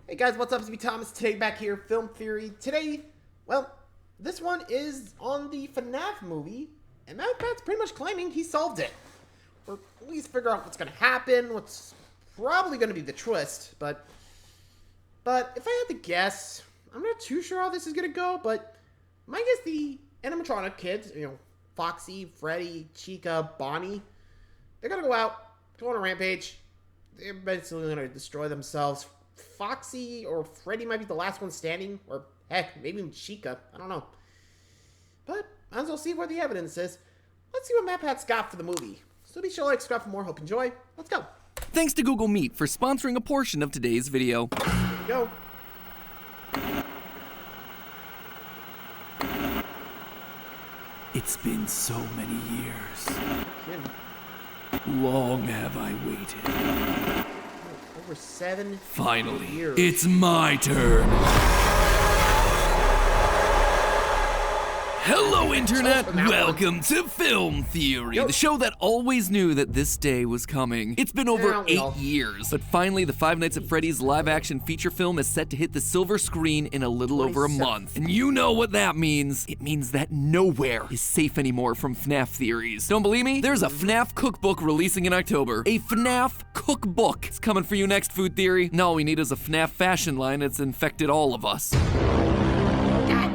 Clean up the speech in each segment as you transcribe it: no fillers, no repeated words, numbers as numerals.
Hey guys, what's up? It's me, Thomas. Today back here, Film Theory. Today, well, this one is on the FNAF movie, and Pat's pretty much claiming he solved it. Or at least figure out what's going to happen, what's probably going to be the twist, but if I had to guess, I'm not too sure how this is going to go, but my guess the animatronic kids, Foxy, Freddy, Chica, Bonnie, they're going to go out, go on a rampage. They're basically going to destroy themselves. Foxy or Freddy might be the last one standing, or heck, maybe even Chica. I don't know. But might as well see where the evidence is. Let's see what MatPat's got for the movie. So be sure to like, subscribe for more. Hope you enjoy. Let's go. Thanks to Google Meet for sponsoring a portion of today's video. Here we go. It's been so many years. Again. Long have I waited. Over 7 Finally, years. it's my turn. Hello, Internet! Welcome to Film Theory, the show that always knew that this day was coming. It's been over 8 years, but finally the Five Nights at Freddy's live-action feature film is set to hit the silver screen in a little over a month. And you know what that means. It means that nowhere is safe anymore from FNAF theories. Don't believe me? There's a FNAF cookbook releasing in October. A FNAF cookbook. It's coming for you next, Food Theory. And all we need is a FNAF fashion line that's infected all of us.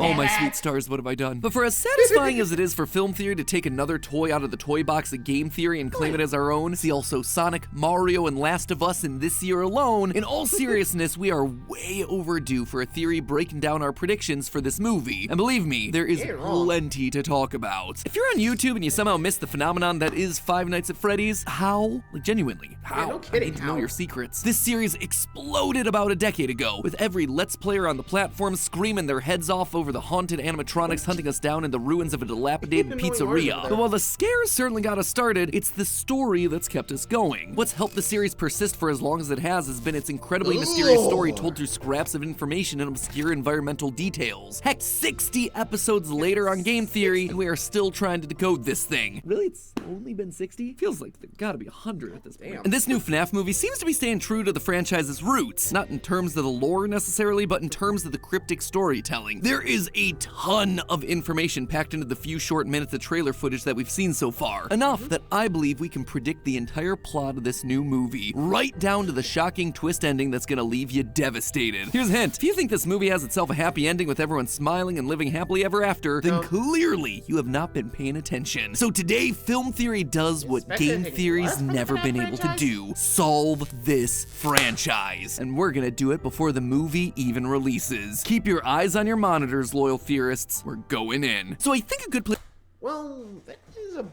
Oh, my sweet stars, what have I done? But for as satisfying as it is for Film Theory to take another toy out of the toy box at Game Theory and claim it as our own, see also Sonic, Mario, and Last of Us in this year alone, in all seriousness, we are way overdue for a theory breaking down our predictions for this movie. And believe me, there is plenty to talk about. If you're on YouTube and you somehow missed the phenomenon that is Five Nights at Freddy's, how? Like, genuinely, how? Yeah, no kidding, I need to know your secrets. This series exploded about a decade ago, with every Let's Player on the platform screaming their heads off over the haunted animatronics hunting us down in the ruins of a dilapidated pizzeria. But while the scares certainly got us started, it's the story that's kept us going. What's helped the series persist for as long as it has been its incredibly mysterious story told through scraps of information and obscure environmental details. Heck, 60 episodes later on Game Theory, and we are still trying to decode this thing. Really? It's only been 60? Feels like there's gotta be 100 at this point. And this new FNAF movie seems to be staying true to the franchise's roots, not in terms of the lore necessarily, but in terms of the cryptic storytelling. There is a ton of information packed into the few short minutes of trailer footage that we've seen so far. Enough that I believe we can predict the entire plot of this new movie, right down to the shocking twist ending that's gonna leave you devastated. Here's a hint. If you think this movie has itself a happy ending with everyone smiling and living happily ever after, then clearly you have not been paying attention. So today, Film Theory does what Game Theory's never been able to do. Solve this franchise. And we're gonna do it before the movie even releases. Keep your eyes on your monitors, loyal theorists. We're going in. So I think a good place. Well, that is a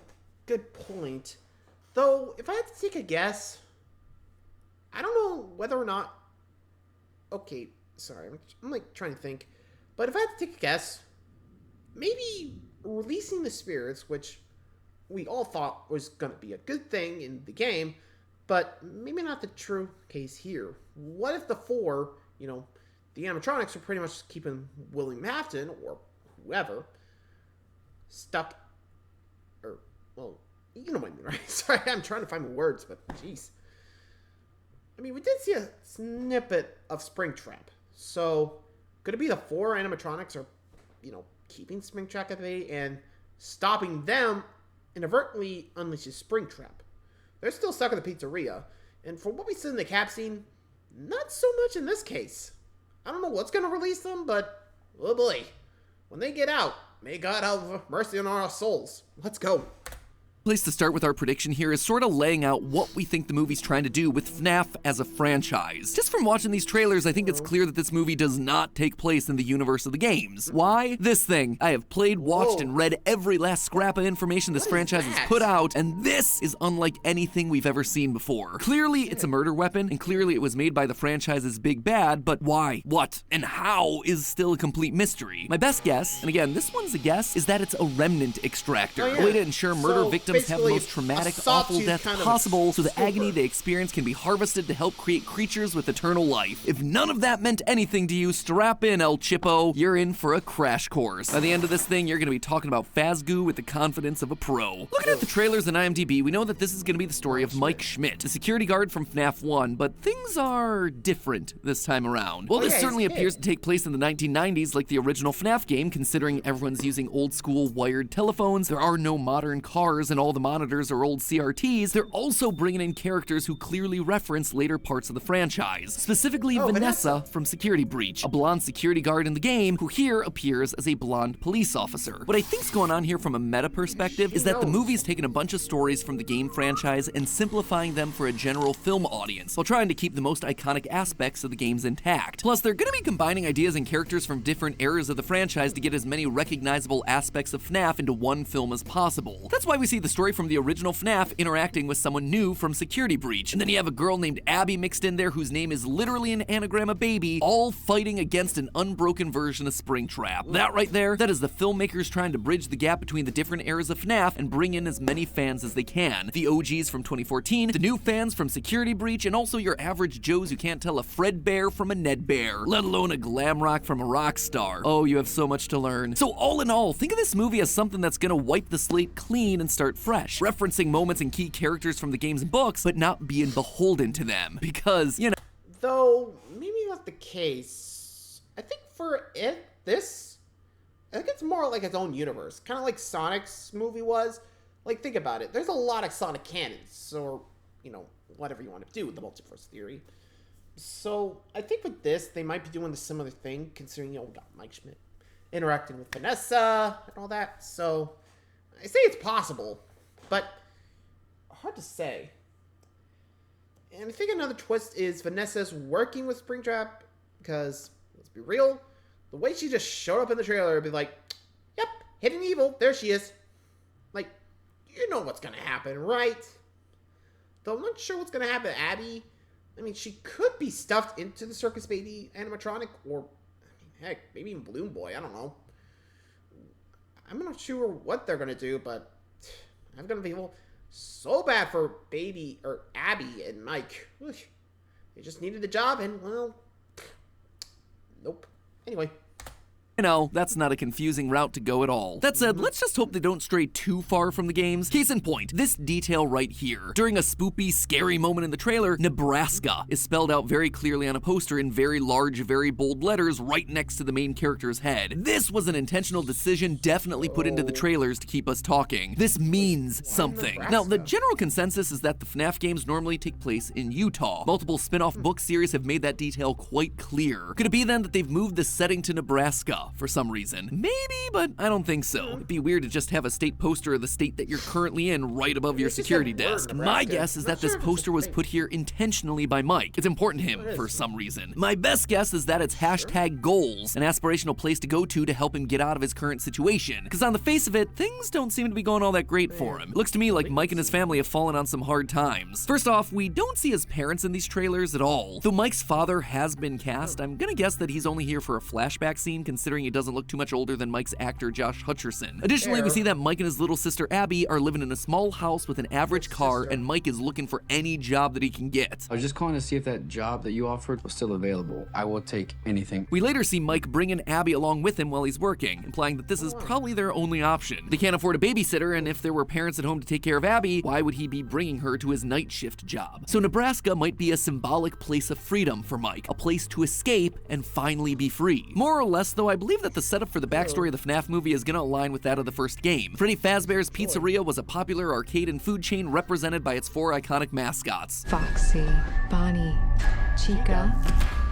good point. Though, if I had to take a guess, I don't know whether or not... Okay, sorry, I'm like trying to think. But if I had to take a guess, maybe releasing the spirits, which we all thought was going to be a good thing in the game, but maybe not the true case here. What if the four, the animatronics are pretty much keeping William Afton, or whoever, stuck, or, well, you know what I mean, right? Sorry, I'm trying to find my words, but jeez. I mean, we did see a snippet of Springtrap, so could it be the four animatronics are, keeping Springtrap at bay and stopping them inadvertently unleashes Springtrap? They're still stuck in the pizzeria, and from what we see in the cap scene, not so much in this case. I don't know what's going to release them, but, oh boy, when they get out, may God have mercy on our souls. Let's go. Place to start with our prediction here is sort of laying out what we think the movie's trying to do with FNAF as a franchise. Just from watching these trailers, I think it's clear that this movie does not take place in the universe of the games. Why? This thing. I have played, watched, and read every last scrap of information this franchise has put out, and this is unlike anything we've ever seen before. Clearly, it's a murder weapon, and clearly it was made by the franchise's big bad, but why, what, and how is still a complete mystery. My best guess, and again, this one's a guess, is that it's a remnant extractor, a way to ensure murder victims victims have the basically most traumatic, a awful sawtooth death kind of possible, so the scooper. agony they experience can be harvested to help create creatures with eternal life. If none of that meant anything to you, strap in, El Chippo. You're in for a crash course. By the end of this thing, you're gonna be talking about Fazgoo with the confidence of a pro. Looking at the trailers in IMDb, we know that this is gonna be the story of Mike Schmidt, a security guard from FNAF 1, but things are different this time around. Well, this certainly appears to take place in the 1990s like the original FNAF game, considering everyone's using old school wired telephones, there are no modern cars, and all the monitors are old CRTs. They're also bringing in characters who clearly reference later parts of the franchise, specifically Vanessa from Security Breach, a blonde security guard in the game who here appears as a blonde police officer. What I think's going on here from a meta perspective is that the movie's taking a bunch of stories from the game franchise and simplifying them for a general film audience, while trying to keep the most iconic aspects of the games intact. Plus, they're gonna be combining ideas and characters from different eras of the franchise to get as many recognizable aspects of FNAF into one film as possible. That's why we see the story from the original FNAF interacting with someone new from Security Breach, and then you have a girl named Abby mixed in there whose name is literally an anagram of baby, all fighting against an unbroken version of Springtrap. That right there, that is the filmmakers trying to bridge the gap between the different eras of FNAF and bring in as many fans as they can. The OGs from 2014, the new fans from Security Breach, and also your average Joes who can't tell a Fred Bear from a Ned Bear, let alone a glam rock from a rock star. Oh, you have so much to learn. So all in all, think of this movie as something that's gonna wipe the slate clean and start fresh, referencing moments and key characters from the games and books, but not being beholden to them, because, you know. Though, maybe not the case. I think for I think it's more like its own universe. Kind of like Sonic's movie was. Like, think about it. There's a lot of Sonic canons, or, you know, whatever you want to do with the multiverse theory. So, I think with this, they might be doing the similar thing, considering, you know, we got Mike Schmidt interacting with Vanessa and all that. So, I say it's possible, but hard to say. And I think another twist is Vanessa's working with Springtrap, because, let's be real, the way she just showed up in the trailer would be like, yep, hidden evil, there she is. Like, you know what's gonna happen, right? Though I'm not sure what's gonna happen to Abby. I mean, she could be stuffed into the Circus Baby animatronic, or, I mean, heck, maybe even Balloon Boy, I don't know. I'm not sure what they're gonna do, but I'm gonna feel so bad for Abby and Mike. They just needed a job, and, well, nope. Anyway. You know, that's not a confusing route to go at all. That said, let's just hope they don't stray too far from the games. Case in point, this detail right here. During a spoopy, scary moment in the trailer, Nebraska is spelled out very clearly on a poster in very large, very bold letters right next to the main character's head. This was an intentional decision definitely put into the trailers to keep us talking. This means something. Now, the general consensus is that the FNAF games normally take place in Utah. Multiple spin-off book series have made that detail quite clear. Could it be then that they've moved the setting to Nebraska for some reason? Maybe, but I don't think so. It'd be weird to just have a state poster of the state that you're currently in right above your security desk. My guess is that this poster was put here intentionally by Mike. It's important to him for some reason. My best guess is that it's hashtag goals, an aspirational place to go to help him get out of his current situation. Because on the face of it, things don't seem to be going all that great for him. It looks to me like Mike and his family have fallen on some hard times. First off, we don't see his parents in these trailers at all. Though Mike's father has been cast, I'm gonna guess that he's only here for a flashback scene, considering he doesn't look too much older than Mike's actor Josh Hutcherson. Additionally, we see that Mike and his little sister Abby are living in a small house with an average car, and Mike is looking for any job that he can get. I was just calling to see if that job that you offered was still available. I will take anything. We later see Mike bringing Abby along with him while he's working, implying that this is probably their only option. They can't afford a babysitter, and if there were parents at home to take care of Abby, why would he be bringing her to his night shift job? So Nebraska might be a symbolic place of freedom for Mike, a place to escape and finally be free. More or less, though, I believe that the setup for the backstory of the FNAF movie is gonna align with that of the first game. Freddy Fazbear's Pizzeria was a popular arcade and food chain represented by its 4 iconic mascots: Foxy, Bonnie, Chica,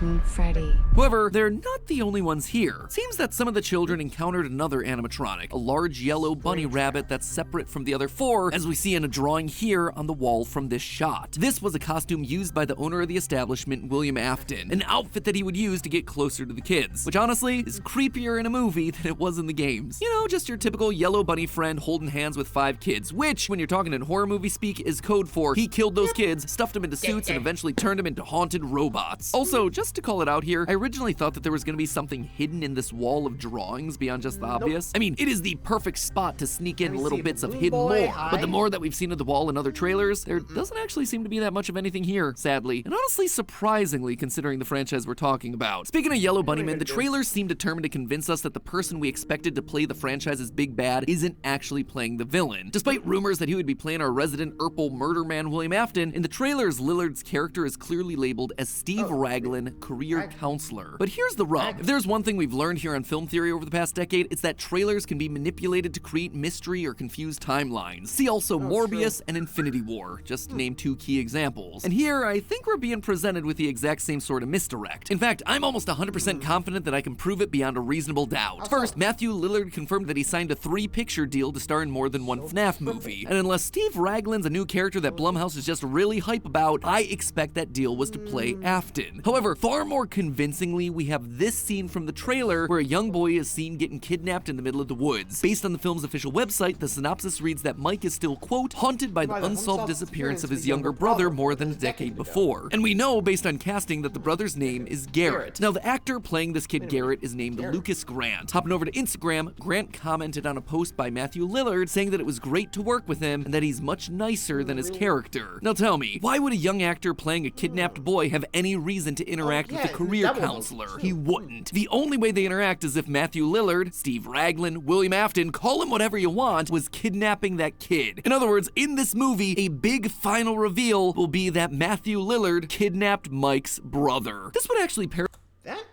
and Freddy. However, they're not the only ones here. Seems that some of the children encountered another animatronic, a large yellow bunny rabbit that's separate from the other 4, as we see in a drawing here on the wall from this shot. This was a costume used by the owner of the establishment, William Afton, an outfit that he would use to get closer to the kids, which honestly is creepier in a movie than it was in the games. You know, just your typical yellow bunny friend holding hands with 5 kids, which, when you're talking in horror movie speak, is code for he killed those kids, stuffed them into suits, and eventually turned them into haunted robots. Also, just just to call it out here, I originally thought that there was gonna be something hidden in this wall of drawings beyond just the obvious. I mean, it is the perfect spot to sneak in little bits of hidden lore, but the more that we've seen of the wall in other trailers, there doesn't actually seem to be that much of anything here, sadly, and honestly surprisingly considering the franchise we're talking about. Speaking of Yellow Bunnyman, the trailers seem determined to convince us that the person we expected to play the franchise's big bad isn't actually playing the villain. Despite rumors that he would be playing our resident Urkel murder man William Afton, in the trailers Lillard's character is clearly labeled as Steve Raglan, career counselor. But here's the rub. If there's one thing we've learned here on Film Theory over the past decade, it's that trailers can be manipulated to create mystery or confuse timelines. See also Morbius and Infinity War, just to name two key examples. And here, I think we're being presented with the exact same sort of misdirect. In fact, I'm almost 100% confident that I can prove it beyond a reasonable doubt. First, Matthew Lillard confirmed that he signed a 3-picture deal to star in more than one FNAF movie. And unless Steve Raglan's a new character that Blumhouse is just really hype about, I expect that deal was to play Afton. However, far more convincingly, we have this scene from the trailer where a young boy is seen getting kidnapped in the middle of the woods. Based on the film's official website, the synopsis reads that Mike is still, quote, haunted by the unsolved disappearance of his younger brother more than a decade before. And we know, based on casting, that the brother's name is Garrett. Now, the actor playing this kid Garrett is named Lucas Grant. Hopping over to Instagram, Grant commented on a post by Matthew Lillard saying that it was great to work with him and that he's much nicer than his character. Now tell me, why would a young actor playing a kidnapped boy have any reason to interact with a career counselor? He wouldn't. The only way they interact is if Matthew Lillard, Steve Raglan, William Afton, call him whatever you want, was kidnapping that kid. In other words, in this movie, a big final reveal will be that Matthew Lillard kidnapped Mike's brother. This would actually pair. That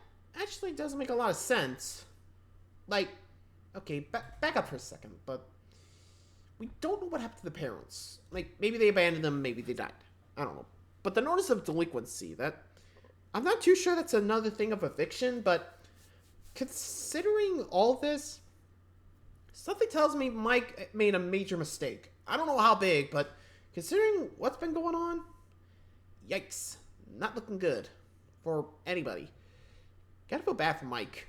actually doesn't make a lot of sense. Like, okay, back up for a second, but we don't know what happened to the parents. Like, maybe they abandoned them, maybe they died. I don't know. But the notice of delinquency, that... I'm not too sure that's another thing of eviction, but considering all this, something tells me Mike made a major mistake. I don't know how big, but considering what's been going on, yikes. Not looking good for anybody. Gotta feel bad for Mike.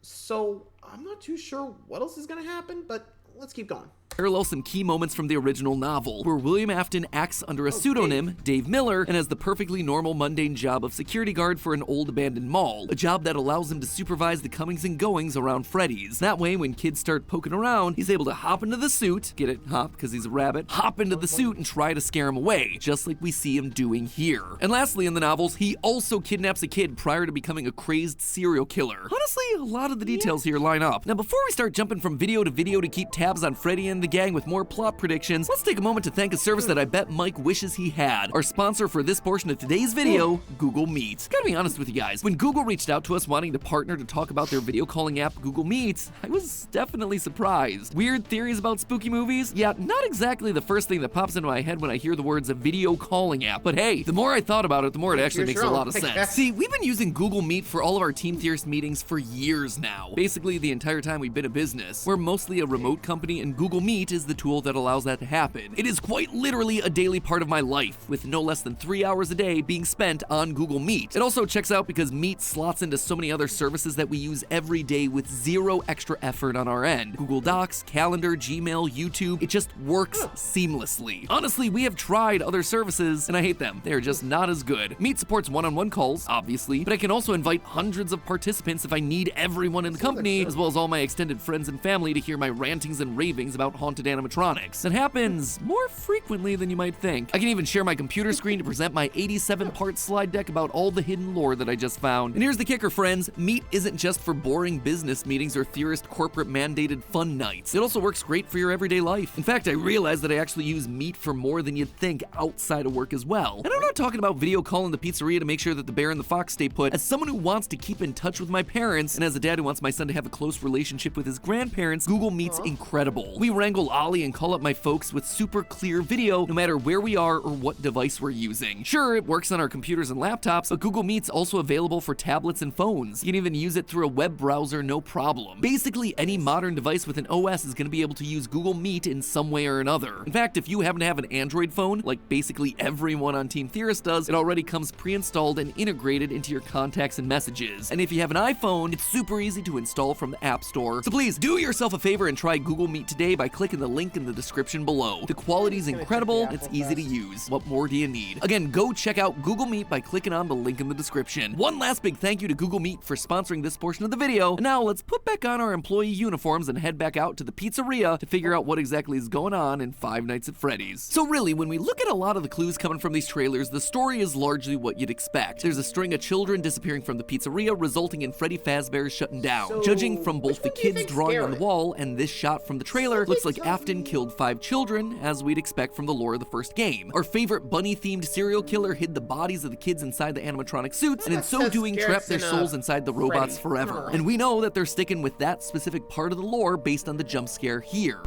So, I'm not too sure what else is gonna happen, but let's keep going. Parallel some key moments from the original novel, where William Afton acts under a pseudonym, Dave Miller, and has the perfectly normal mundane job of security guard for an old abandoned mall, a job that allows him to supervise the comings and goings around Freddy's. That way, when kids start poking around, he's able to hop into the suit, get it, hop, because he's a rabbit, hop into the suit and try to scare him away, just like we see him doing here. And lastly, in the novels, he also kidnaps a kid prior to becoming a crazed serial killer. Honestly, a lot of the details here line up. Now, before we start jumping from video to keep tabs on Freddy and the gang with more plot predictions, let's take a moment to thank a service that I bet Mike wishes he had. Our sponsor for this portion of today's video, Google Meet. Gotta be honest with you guys, when Google reached out to us wanting to partner to talk about their video calling app, Google Meet, I was definitely surprised. Weird theories about spooky movies? Yeah, not exactly the first thing that pops into my head when I hear the words a video calling app, but hey, the more I thought about it, the more it actually makes a lot of sense. See, we've been using Google Meet for all of our Team Theorist meetings for years now. Basically, the entire time we've been a business. We're mostly a remote company, and Google Meet is the tool that allows that to happen. It is quite literally a daily part of my life, with no less than 3 hours a day being spent on Google Meet. It also checks out because Meet slots into so many other services that we use every day with zero extra effort on our end. Google Docs, Calendar, Gmail, YouTube, it just works seamlessly. Honestly, we have tried other services, and I hate them. They're just not as good. Meet supports one-on-one calls, obviously, but I can also invite hundreds of participants if I need everyone in the company, as well as all my extended friends and family to hear my rantings and ravings about haunted animatronics. It happens more frequently than you might think. I can even share my computer screen to present my 87-part slide deck about all the hidden lore that I just found. And here's the kicker, friends. Meet isn't just for boring business meetings or theorist corporate mandated fun nights. It also works great for your everyday life. In fact, I realized that I actually use Meet for more than you'd think outside of work as well. And I'm not talking about video calling the pizzeria to make sure that the bear and the fox stay put. As someone who wants to keep in touch with my parents, and as a dad who wants my son to have a close relationship with his grandparents, Google Meet's incredible. We wrangle Ollie and call up my folks with super clear video no matter where we are or what device we're using. Sure, it works on our computers and laptops, but Google Meet's also available for tablets and phones. You can even use it through a web browser, no problem. Basically, any modern device with an OS is going to be able to use Google Meet in some way or another. In fact, if you happen to have an Android phone, like basically everyone on Team Theorist does, it already comes pre-installed and integrated into your contacts and messages. And if you have an iPhone, it's super easy to install from the App Store. So please, do yourself a favor and try Google Meet today by clicking clicking the link in the description below. The quality's incredible, and it's easy to use. What more do you need? Again, go check out Google Meet by clicking on the link in the description. One last big thank you to Google Meet for sponsoring this portion of the video. And now let's put back on our employee uniforms and head back out to the pizzeria to figure out what exactly is going on in Five Nights at Freddy's. So really, when we look at a lot of the clues coming from these trailers, the story is largely what you'd expect. There's a string of children disappearing from the pizzeria, resulting in Freddy Fazbear's shutting down. So, judging from both the kids drawing on the scarier? wall and this shot from the trailer, looks like Afton killed 5 children, as we'd expect from the lore of the first game. Our favorite bunny-themed serial killer hid the bodies of the kids inside the animatronic suits, and in so doing trapped their souls inside the robots forever. And we know that they're sticking with that specific part of the lore based on the jump scare here.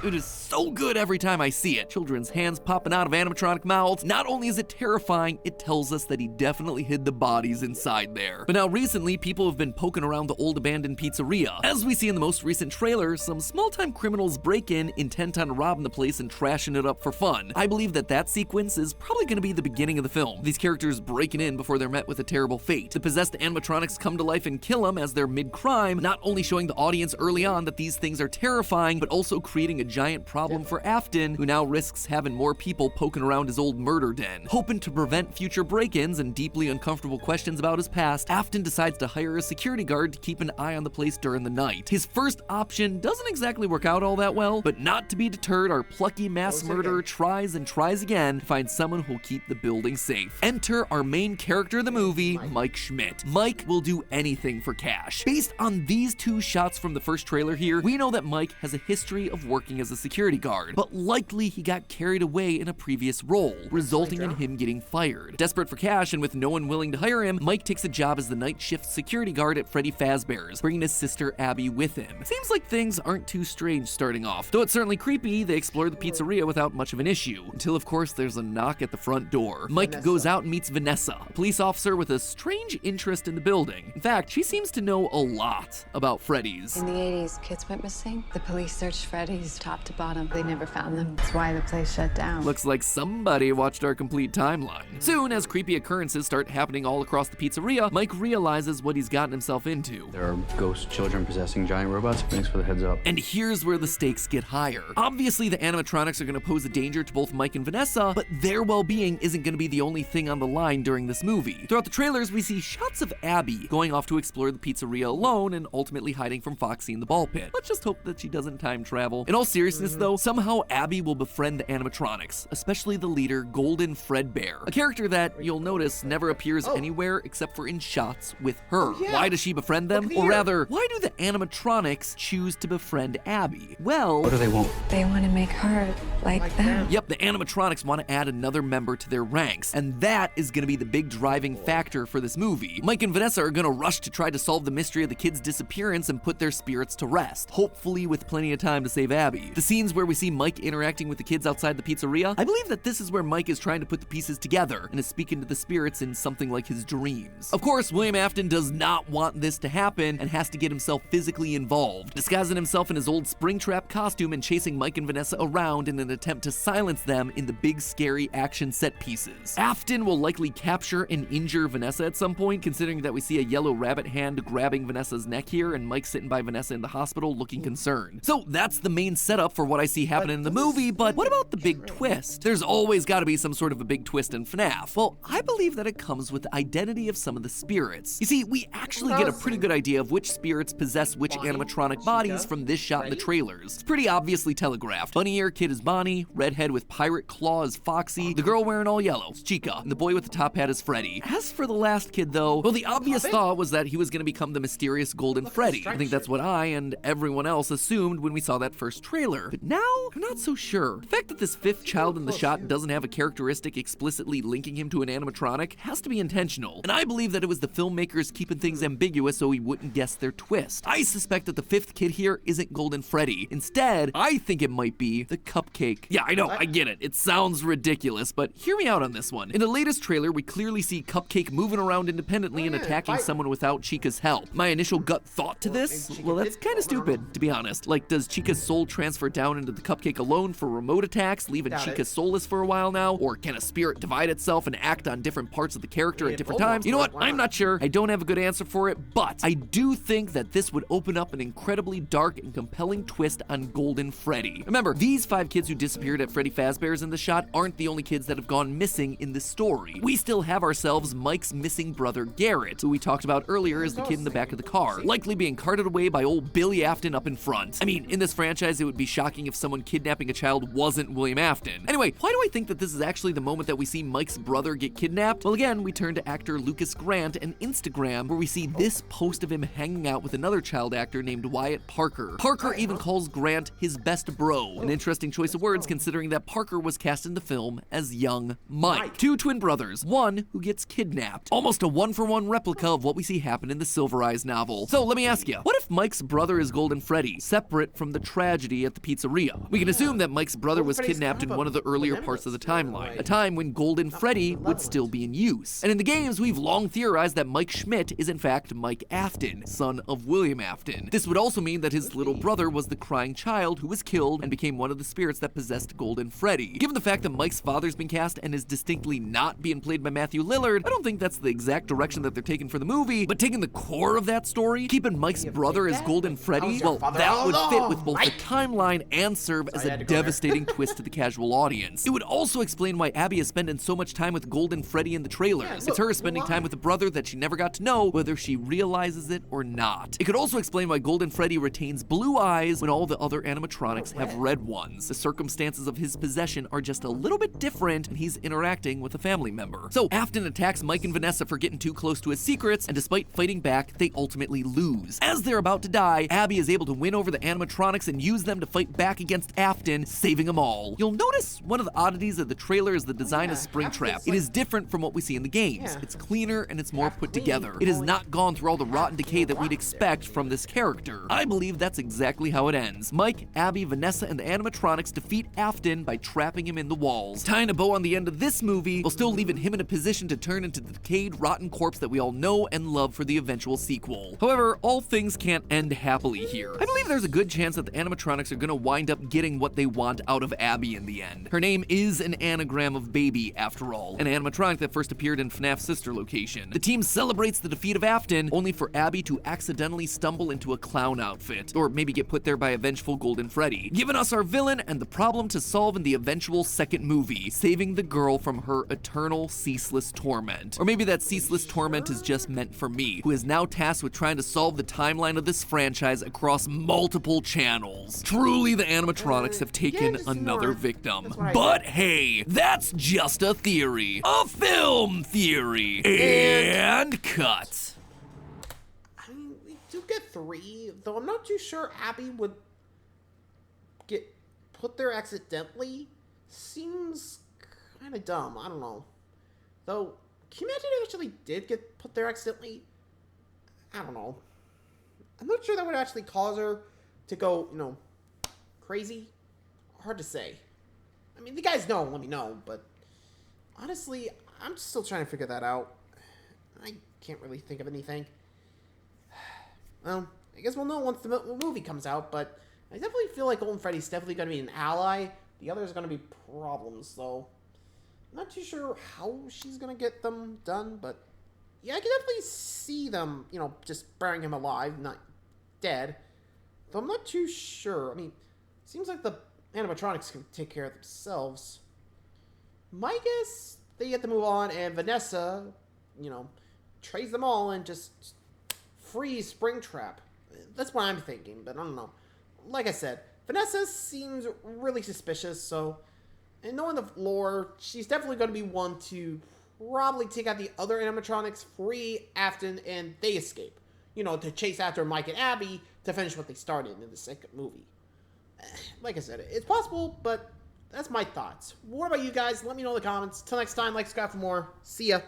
It is so good every time I see it. Children's hands popping out of animatronic mouths. Not only is it terrifying, it tells us that he definitely hid the bodies inside there. But now recently, people have been poking around the old abandoned pizzeria. As we see in the most recent trailer, some small-time criminals break in, intent on robbing the place and trashing it up for fun. I believe that that sequence is probably going to be the beginning of the film. These characters breaking in before they're met with a terrible fate. The possessed animatronics come to life and kill them as they're mid-crime, not only showing the audience early on that these things are terrifying, but also creating a giant problem for Afton, who now risks having more people poking around his old murder den. Hoping to prevent future break-ins and deeply uncomfortable questions about his past, Afton decides to hire a security guard to keep an eye on the place during the night. His first option doesn't exactly work out all that well, but not to be deterred, our plucky mass murderer tries and tries again to find someone who'll keep the building safe. Enter our main character of the movie, Mike Schmidt. Mike will do anything for cash. Based on these 2 shots from the first trailer here, we know that Mike has a history of working as a security guard, but likely he got carried away in a previous role, resulting in him getting fired. Desperate for cash and with no one willing to hire him, Mike takes a job as the night shift security guard at Freddy Fazbear's, bringing his sister Abby with him. Seems like things aren't too strange starting off. Though it's certainly creepy, they explore the pizzeria without much of an issue, until of course there's a knock at the front door. Mike goes out and meets Vanessa, a police officer with a strange interest in the building. In fact, she seems to know a lot about Freddy's. In the 80s, kids went missing. The police searched Freddy's top to bottom. They never found them. That's why the place shut down. Looks like somebody watched our complete timeline. Soon, as creepy occurrences start happening all across the pizzeria, Mike realizes what he's gotten himself into. There are ghost children possessing giant robots. Thanks for the heads up. And here's where the stakes get higher. Obviously, the animatronics are going to pose a danger to both Mike and Vanessa, but their well-being isn't going to be the only thing on the line during this movie. Throughout the trailers, we see shots of Abby going off to explore the pizzeria alone and ultimately hiding from Foxy in the ball pit. Let's just hope that she doesn't time travel. In all seriousness, though, somehow Abby will befriend the animatronics, especially the leader, Golden Fredbear, a character that you'll notice never appears anywhere except for in shots with her. Why does she befriend them? Or rather, why do the animatronics choose to befriend Abby? Well, What do they want? They want to make her like them. yep, the animatronics want to add another member to their ranks, and that is going to be the big driving factor for this movie. Mike and Vanessa are going to rush to try to solve the mystery of the kids' disappearance and put their spirits to rest, hopefully with plenty of time to save Abby. The scenes where we see Mike interacting with the kids outside the pizzeria, I believe that this is where Mike is trying to put the pieces together and is speaking to the spirits in something like his dreams. Of course, William Afton does not want this to happen and has to get himself physically involved, disguising himself in his old Springtrap costume and chasing Mike and Vanessa around in an attempt to silence them in the big scary action set pieces. Afton will likely capture and injure Vanessa at some point, considering that we see a yellow rabbit hand grabbing Vanessa's neck here and Mike sitting by Vanessa in the hospital looking concerned. So that's the main setup for what I see happening in the movie, but what about the big twist? There's always got to be some sort of a big twist in FNAF. Well, I believe that it comes with the identity of some of the spirits. You see, we actually get a pretty good idea of which spirits possess which animatronic bodies from this shot in the trailers. It's pretty obviously telegraphed. Bunny ear kid is Bonnie, redhead with pirate claw is Foxy, the girl wearing all yellow is Chica, and the boy with the top hat is Freddy. As for the last kid though, well, the obvious thought was that he was going to become the mysterious Golden Freddy. I think that's what I and everyone else assumed when we saw that first trailer. But now, I'm not so sure. The fact that this fifth child in the shot doesn't have a characteristic explicitly linking him to an animatronic has to be intentional. And I believe that it was the filmmakers keeping things ambiguous so we wouldn't guess their twist. I suspect that the fifth kid here isn't Golden Freddy. Instead, I think it might be the Cupcake. Yeah, I know, I get it. It sounds ridiculous, but hear me out on this one. In the latest trailer, we clearly see Cupcake moving around independently and attacking someone without Chica's help. My initial gut thought to this? Well, that's kind of stupid, to be honest. Like, does Chica's soul transfer down into the cupcake alone for remote attacks, leaving Doubt Chica it. soulless for a while now? Or can a spirit divide itself and act on different parts of the character Yeah, at different both times? You know what? why I'm not sure. I don't have a good answer for it, but I do think that this would open up an incredibly dark and compelling twist on Golden Freddy. Remember, these 5 kids who disappeared at Freddy Fazbear's in the shot aren't the only kids that have gone missing in this story. We still have ourselves Mike's missing brother Garrett, who we talked about earlier as the kid in the back of the car, likely being carted away by old Billy Afton up in front. I mean, in this franchise, it would be shocking if someone kidnapping a child wasn't William Afton. Anyway, why do I think that this is actually the moment that we see Mike's brother get kidnapped? Well, again, we turn to actor Lucas Grant and Instagram, where we see this post of him hanging out with another child actor named Wyatt Parker. Parker even calls Grant his best bro, an interesting choice of words considering that Parker was cast in the film as young Mike. 2 twin brothers, one who gets kidnapped. Almost a one-for-one replica of what we see happen in the Silver Eyes novel. So let me ask you, what if Mike's brother is Golden Freddy, separate from the tragedy at the pizzeria? We can assume that Mike's brother was kidnapped in one of the earlier parts of the timeline, a time when Golden Freddy would still be in use. And in the games, we've long theorized that Mike Schmidt is in fact Mike Afton, son of William Afton. This would also mean that his little brother was the crying child who was killed and became one of the spirits that possessed Golden Freddy. Given the fact that Mike's father's been cast and is distinctly not being played by Matthew Lillard, I don't think that's the exact direction that they're taking for the movie, but taking the core of that story, keeping Mike's brother as Golden Freddy, well, that would fit with both the timeline and serve as a devastating twist to the casual audience. It would also explain why Abby is spending so much time with Golden Freddy in the trailers. It's her spending time with a brother that she never got to know, whether she realizes it or not. It could also explain why Golden Freddy retains blue eyes when all the other animatronics have red ones. The circumstances of his possession are just a little bit different and he's interacting with a family member. So Afton attacks Mike and Vanessa for getting too close to his secrets, and despite fighting back, they ultimately lose. As they're about to die, Abby is able to win over the animatronics and use them to fight back against Afton, saving them all. You'll notice one of the oddities of the trailer is the design of Springtrap. It is different from what we see in the games. It's cleaner and it's more put together. It has not gone through all the rotten decay that we'd expect from this character. I believe that's exactly how it ends. Mike, Abby, Vanessa, and the animatronics defeat Afton by trapping him in the walls. Tying a bow on the end of this movie, while still leaving him in a position to turn into the decayed, rotten corpse that we all know and love for the eventual sequel. However, all things can't end happily here. I believe there's a good chance that the animatronics are gonna wind up getting what they want out of Abby in the end. Her name is an anagram of baby, after all, an animatronic that first appeared in FNAF's sister location. The team celebrates the defeat of Afton, only for Abby to accidentally stumble into a clown outfit, or maybe get put there by a vengeful Golden Freddy, giving us our villain and the problem to solve in the eventual second movie, saving the girl from her eternal, ceaseless torment. Or maybe that ceaseless torment is just meant for me, who is now tasked with trying to solve the timeline of this franchise across multiple channels. Truly, the animatronics have taken another victim. But hey, that's just a theory. A film theory. And cut. I mean, we do get 3, though I'm not too sure Abby would get put there accidentally. Seems kind of dumb. I don't know. Though, can you imagine if actually did get put there accidentally? I don't know. I'm not sure that would actually cause her to go, you know, crazy. Hard to say. I mean, the guys know, let me know, but honestly, I'm still trying to figure that out. I can't really think of anything. Well, I guess we'll know once the movie comes out, but I definitely feel like Golden Freddy's definitely going to be an ally. The others are going to be problems, though. I'm not too sure how she's going to get them done, but yeah, I can definitely see them, you know, just burying him alive, not dead. Though I'm not too sure. I mean, seems like the animatronics can take care of themselves. My guess, they get to move on, and Vanessa, you know, trays them all and just freeze Springtrap. That's what I'm thinking, but I don't know. Like I said, Vanessa seems really suspicious, so, and knowing the lore, she's definitely going to be one to probably take out the other animatronics, free Afton, and they escape. You know, to chase after Mike and Abby to finish what they started in the second movie. Like I said, it's possible, but that's my thoughts. What about you guys? Let me know in the comments. Till next time, like, subscribe for more. See ya.